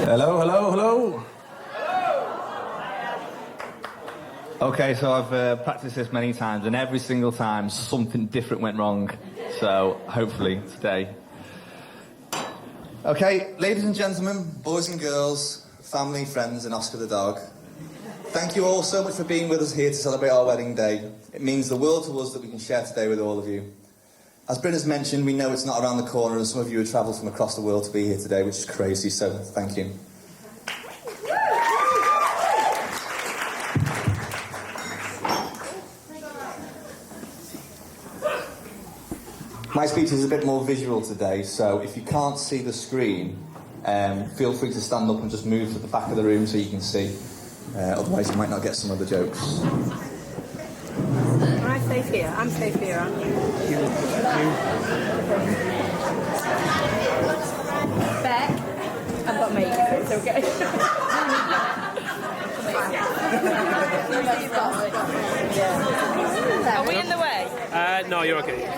Hello, hello, hello. Okay, so I've practiced this many times, and every single time something different went wrong. So hopefully today. Okay, ladies and gentlemen, boys and girls, family, friends, and Oscar the dog. Thank you all so much for being with us here to celebrate our wedding day. It means the world to us that we can share today with all of you. As Bryn has mentioned, we know it's not around the corner, and some of you have travelled from across the world to be here today, which is crazy, so thank you. My speech is a bit more visual today, so if you can't see the screen, feel free to stand up and just move to the back of the room so you can see. Otherwise you might not get some of the jokes. I'm safe here. I'm safe here, aren't you? Beck, I've got makeup, it's okay. Are we in the way? No, you're okay. I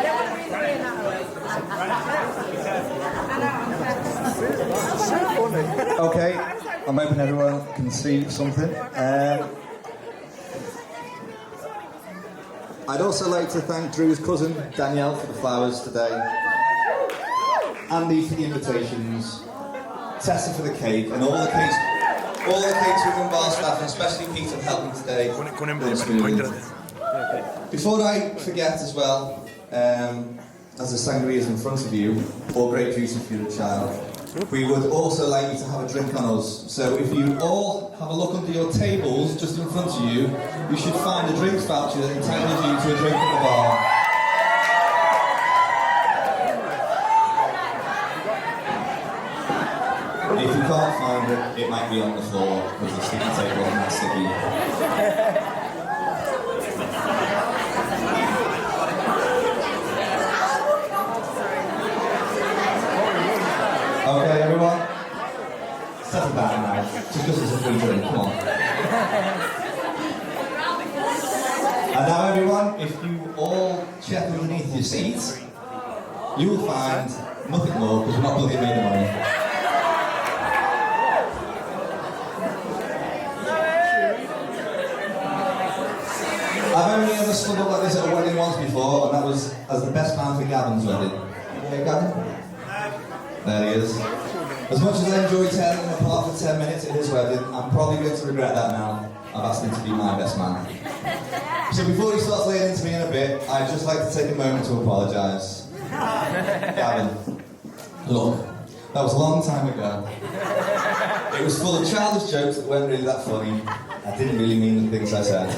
don't want to be in the way in that way. Okay, I'm hoping everyone can see something. I'd also like to thank Drew's cousin, Danielle, for the flowers today. Andy for the invitations. Tessa for the cake, and all the cakes within bar staff, and especially Peter for helping today. Before I forget as well, as the sangria is in front of you, or grape juice if you're a child, we would also like you to have a drink on us. So if you all have a look under your tables, just in front of you, you should find a drinks voucher that entitles you to a drink at the bar. If you can't find it, it might be on the floor, because the sticky table isn't that sticky. Okay, everyone? Settle down now. Just because it's a free drink, come on. And now, everyone, if you all check underneath your seats, you will find nothing more, because we're not bloody made of money. I've only ever stood up like this at a wedding once before, and that was as the best man for Gavin's wedding. Okay, Gavin? There he is. As much as I enjoyed tearing him apart for 10 minutes at his wedding, I'm probably going to regret that now. I've asked him to be my best man. So before he starts laying into me in a bit, I'd just like to take a moment to apologise. Gavin, look, that was a long time ago. It was full of childish jokes that weren't really that funny. I didn't really mean the things I said.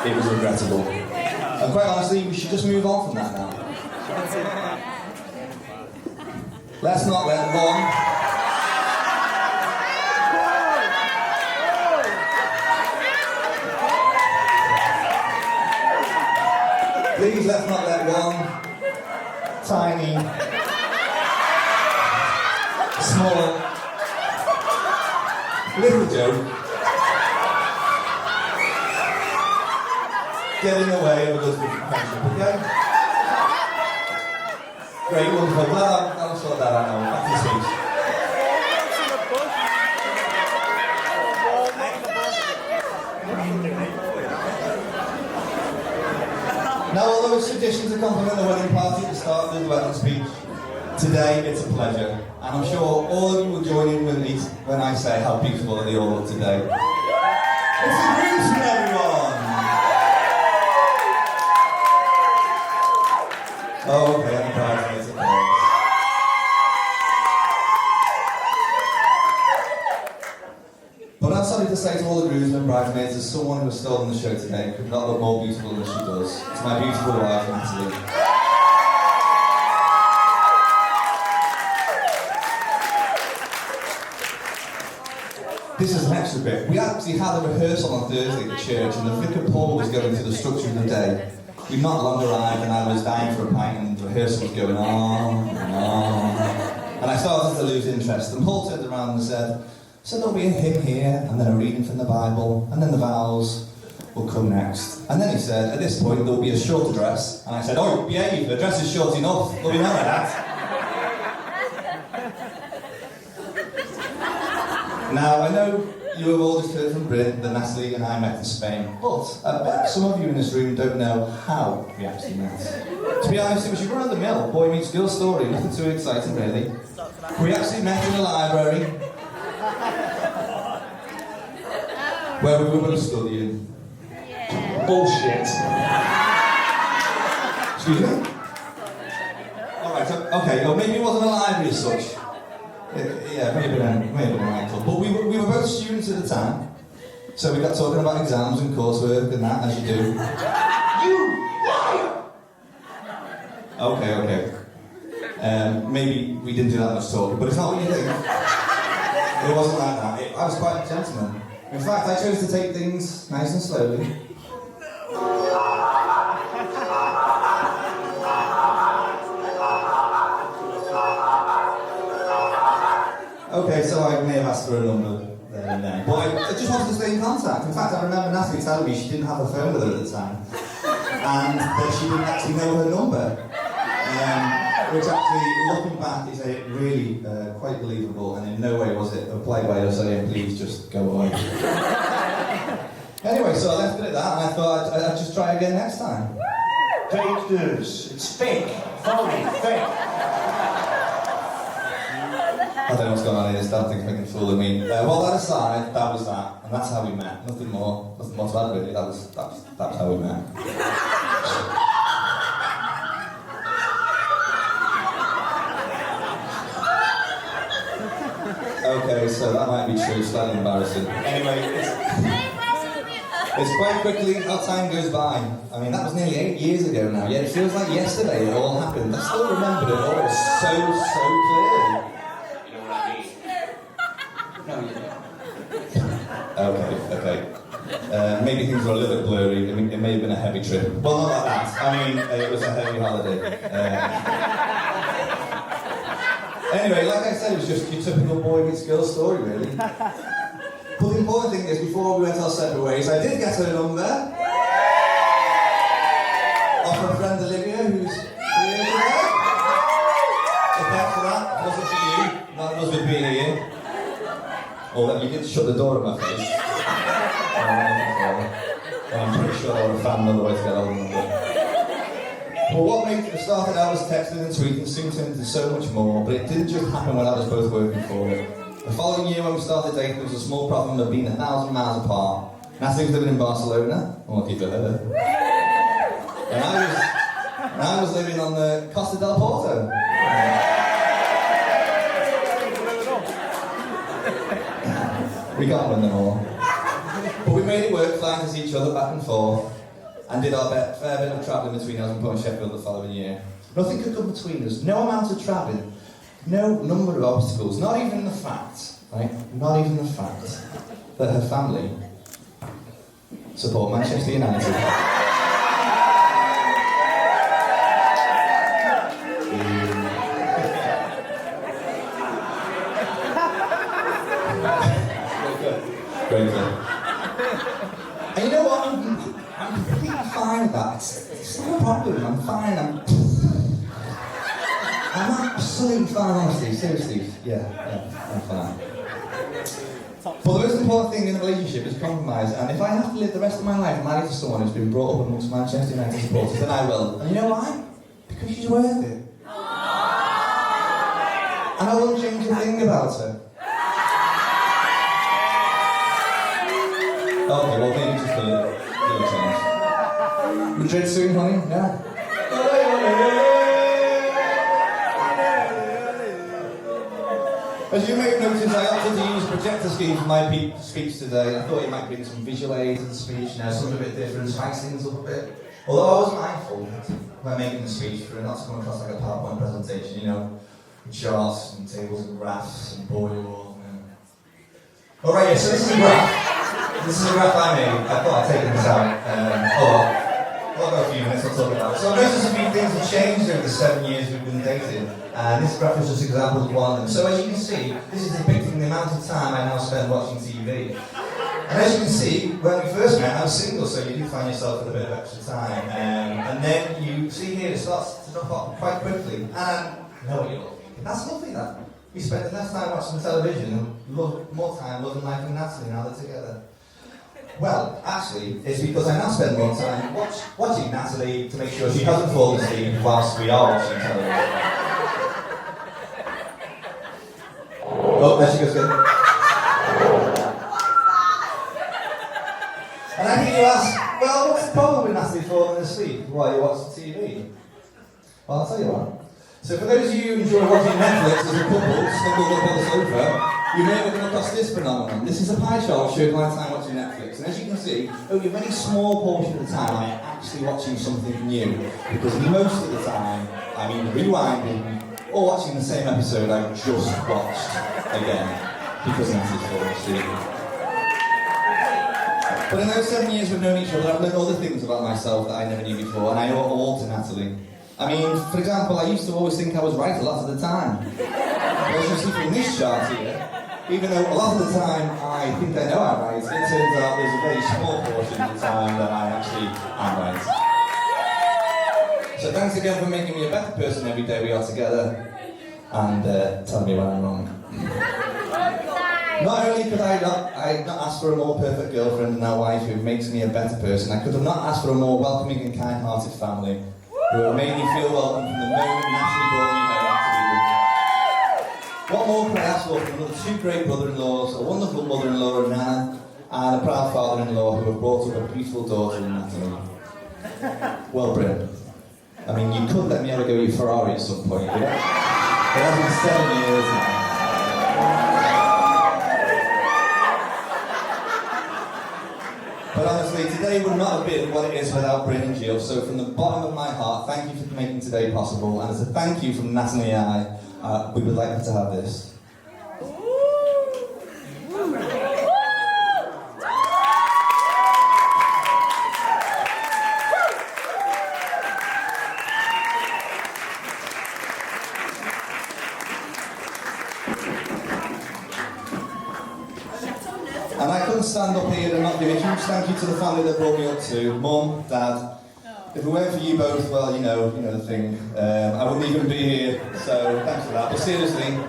It was regrettable. And quite honestly, we should just move on from that now. Let's not let one... Please, let's not let one tiny, small, little joke get in the way of a good friendship, okay? Great, wonderful. Well, I'll sort that out now. Back to the speech. Now, although it's tradition to compliment the wedding party at the start of the wedding speech, today it's a pleasure. And I'm sure all of you will join in with me when I say how beautiful they all look today. It's a greeting, everyone! Oh, okay, I'm bridesmaids, of course. But I'm sorry to say to all the grooms and bridesmaids, as someone who has stolen the show today could not look more beautiful than she does. It's my beautiful wife, Natalie. This is an extra bit. We actually had a rehearsal on Thursday at the church, and the Vicar Paul was going through the structure of the day. We'd not long arrived, and I was dying for a pint, and the rehearsal was going on and on. And I started to lose interest, and Paul turned around and said, "So there'll be a hymn here, and then a reading from the Bible, and then the vows will come next." And then he said, "At this point, there'll be a short address." And I said, "Oh, behave, the address is short enough. There'll be none of that." Now, I know you have all just heard from Britain that Natalie and I met in Spain, but I bet some of you in this room don't know how we actually met. To be honest, it was your run-of-the-mill boy meets girl story, nothing too exciting really. We actually met in a library where we were both studying. Bullshit. Excuse me? Alright, okay, or maybe it wasn't a library as such. Yeah, maybe a nightclub. But we were both students at the time, so we got talking about exams and coursework and that, as you do. You liar! Okay. Maybe we didn't do that much talking, but it's not what you think. It wasn't like that. I was quite a gentleman. In fact, I chose to take things nice and slowly. Okay, so I may have asked for a number there and then, but I just wanted to stay in contact. In fact, I remember Natalie telling me she didn't have a phone with her at the time, and that she didn't actually know her number, which actually, looking back, is really quite believable, and in no way was it a polite way of saying, please just go away. Anyway, so I left it at that, and I thought I'd just try again next time. Fake news. It's fake. Phony. Fake. I don't know what's going on here, this damn thing's making a fool of me. Well, that aside, that was that, and that's how we met. Nothing more to add really, that was how we met. Okay, so that might be true, slightly embarrassing. Anyway, it's quite quickly how time goes by. I mean, that was nearly 8 years ago now, yet it feels like yesterday it all happened. I still remember it all so clearly. Okay. Maybe things were a little bit blurry. It may have been a heavy trip. Well, not like that. I mean, it was a heavy holiday. Anyway, like I said, it was just your typical boy meets girl story, really. But the important thing is, before we went our separate ways, I did get her number. Off her friend Olivia, who's really there. So thanks for that. It wasn't for you. That was with being here. Or you did shut the door in my face. I'm pretty sure I would have found another way to get hold of them. Well, what made it started out as texting and tweeting soon turned into so much more, but it didn't just happen when I was both working for it. The following year when we started dating, there was a small problem of being 1,000 miles apart. Natalie was living in Barcelona, lucky for her. And I was living on the Costa del Porto. We can't win them all. But we made it work, flying to see each other back and forth, and did our fair bit of travelling between us and Port Sheffield the following year. Nothing could come between us, no amount of travelling, no number of obstacles, not even the fact, that her family support Manchester United. Great thing. And you know what? I'm completely fine with that. It's not a problem. I'm fine. I'm absolutely fine, honestly. Seriously. Yeah, I'm fine. But the most important thing in a relationship is compromise. And if I have to live the rest of my life married to someone who's been brought up amongst Manchester United supporters, then I will. And you know why? Because she's worth it. And I won't change a thing about her. Okay, well maybe just a little change. Madrid soon, honey? Yeah? As you may have noticed, I opted to use a projector scheme for my speech today. I thought it might bring some visual aids to the speech, something a bit different, spice things up a bit. Although I was mindful when making the speech for it not to come across like a PowerPoint presentation, with charts and tables and graphs and board walls. Alright, so this is a graph. This is a graph I made. I thought I'd taken this out. I'll go a few minutes, I'll talk about it. So I've noticed a few things have changed over the 7 years we've been dating. And this graph is just an example of one of them. So as you can see, this is depicting the amount of time I now spend watching TV. And as you can see, when we first met, I was single, so you do find yourself with a bit of extra time. And then you see here, it starts to drop off quite quickly. And I know what you're looking. That's lovely, that. We spend less time watching the television and more time loving life with Natalie now they're together. Well, actually, it's because I now spend more time watching Natalie to make sure she hasn't fallen asleep whilst we are watching television. Oh, there she goes again. And I hear you ask, well, what's the problem with Natalie falling asleep while you watch the TV? Well, I'll tell you what. So for those of you who enjoy watching Netflix as a couple, snuggled up on the sofa, you may have come across this phenomenon. This is a pie chart showing my time watching Netflix, and as you can see, only a very small portion of the time I am actually watching something new, because most of the time I'm either rewinding or watching the same episode I just watched again, because Natalie's falling asleep. But in those 7 years we've known each other, I've learned other things about myself that I never knew before, and I owe all to Natalie. I mean, for example, I used to always think I was right a lot of the time. As you see from this chart here, even though a lot of the time I think I know I'm right, it turns out there's a very small portion of the time that I actually am right. So thanks again for making me a better person every day we are together, and telling me when I'm wrong. Not only could I not ask for a more perfect girlfriend and now wife who makes me a better person, I could have not asked for a more welcoming and kind-hearted family who have made me feel welcome from the moment Natalie brought me home to be. What more could I ask for from another two great brother-in-laws, a wonderful mother-in-law in Nana, and a proud father-in-law who have brought up a beautiful daughter in Natalie? Well, Bryn, I mean, you could let me have a go at your Ferrari at some point, you know? It has been 7 years now. But honestly, today would not have been what it is without Bryn and Jill, so from the bottom of my heart, thank you for making today possible, and as a thank you from Natalie and I, we would like to have this. And I couldn't stand up here and not give a huge thank you to the family that brought me up to. Mum, Dad. If it weren't for you both, well, you know the thing. I wouldn't even be here, so thanks for that. But seriously,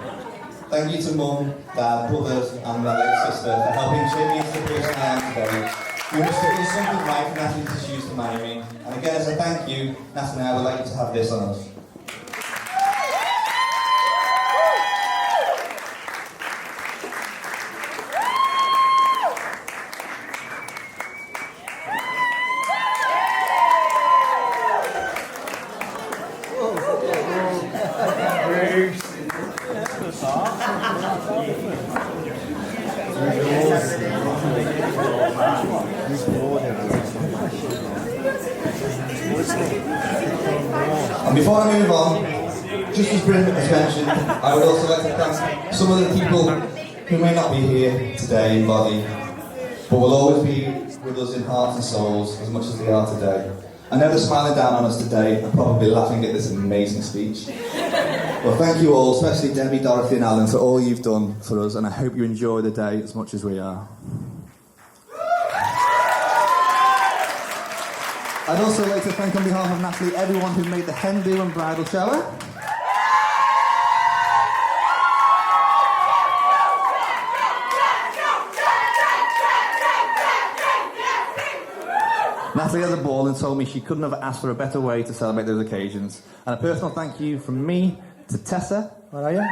thank you to Mum, Dad, brothers, and my little sister for helping shape me into the person I am today. We must have done something right for Natalie to choose to marry me. And again, as a thank you, Natalie and I would like you to have this on us. And before I move on, just as Bryn has mentioned, I would also like to thank some of the people who may not be here today in body, but will always be with us in hearts and souls as much as they are today. I know they're smiling down on us today and probably laughing at this amazing speech. Well, thank you all, especially Debbie, Dorothy and Alan, for all you've done for us, and I hope you enjoy the day as much as we are. I'd also like to thank on behalf of Natalie everyone who made the hen do and bridal shower. Natalie had a ball and told me she couldn't have asked for a better way to celebrate those occasions. And a personal thank you from me to Tessa, where are you?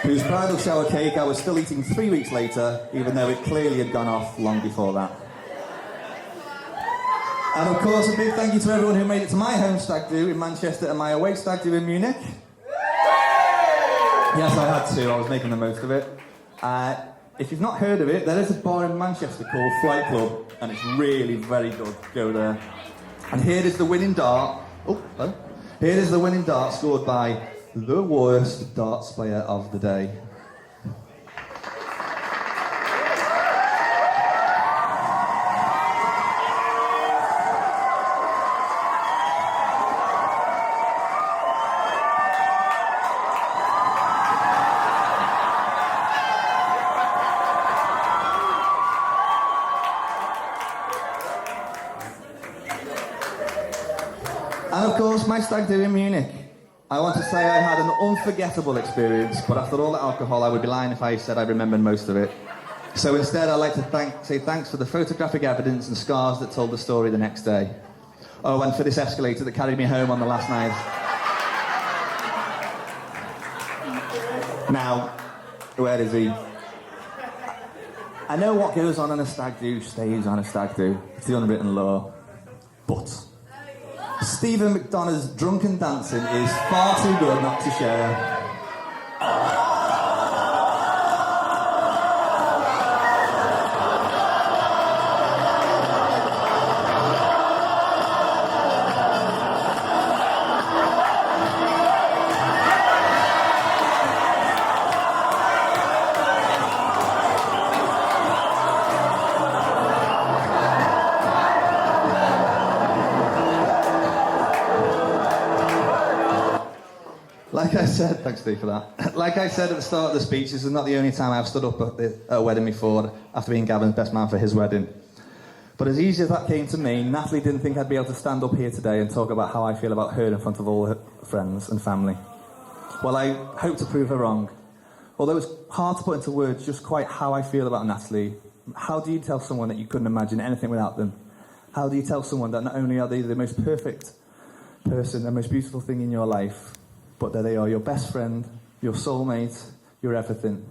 Whose bridal shower cake I was still eating 3 weeks later, even though it clearly had gone off long before that. And of course, a big thank you to everyone who made it to my home stag do in Manchester and my away stag do in Munich. Yes, I had to. I was making the most of it. If you've not heard of it, there is a bar in Manchester called Flight Club, and it's really very good. Go there. And here is the winning dart. Oh, hello. Here is the winning dart scored by the worst darts player of the day. And of course, my stag do in Munich. I want to say I had an unforgettable experience, but after all the alcohol, I would be lying if I said I remembered most of it. So instead, I'd like to say thanks for the photographic evidence and scars that told the story the next day. Oh, and for this escalator that carried me home on the last night. Now, where is he? I know what goes on in a stag do stays on a stag do. It's the unwritten law. But Stephen McDonough's drunken dancing is far too good not to share. Like I said, thanks Steve for that. Like I said at the start of the speech, this is not the only time I've stood up at a wedding before after being Gavin's best man for his wedding. But as easy as that came to me, Natalie didn't think I'd be able to stand up here today and talk about how I feel about her in front of all her friends and family. Well, I hope to prove her wrong. Although it's hard to put into words just quite how I feel about Natalie, how do you tell someone that you couldn't imagine anything without them? How do you tell someone that not only are they the most perfect person, the most beautiful thing in your life, but that they are your best friend, your soulmate, your everything,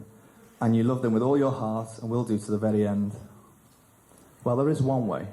and you love them with all your heart and will do to the very end? Well, there is one way.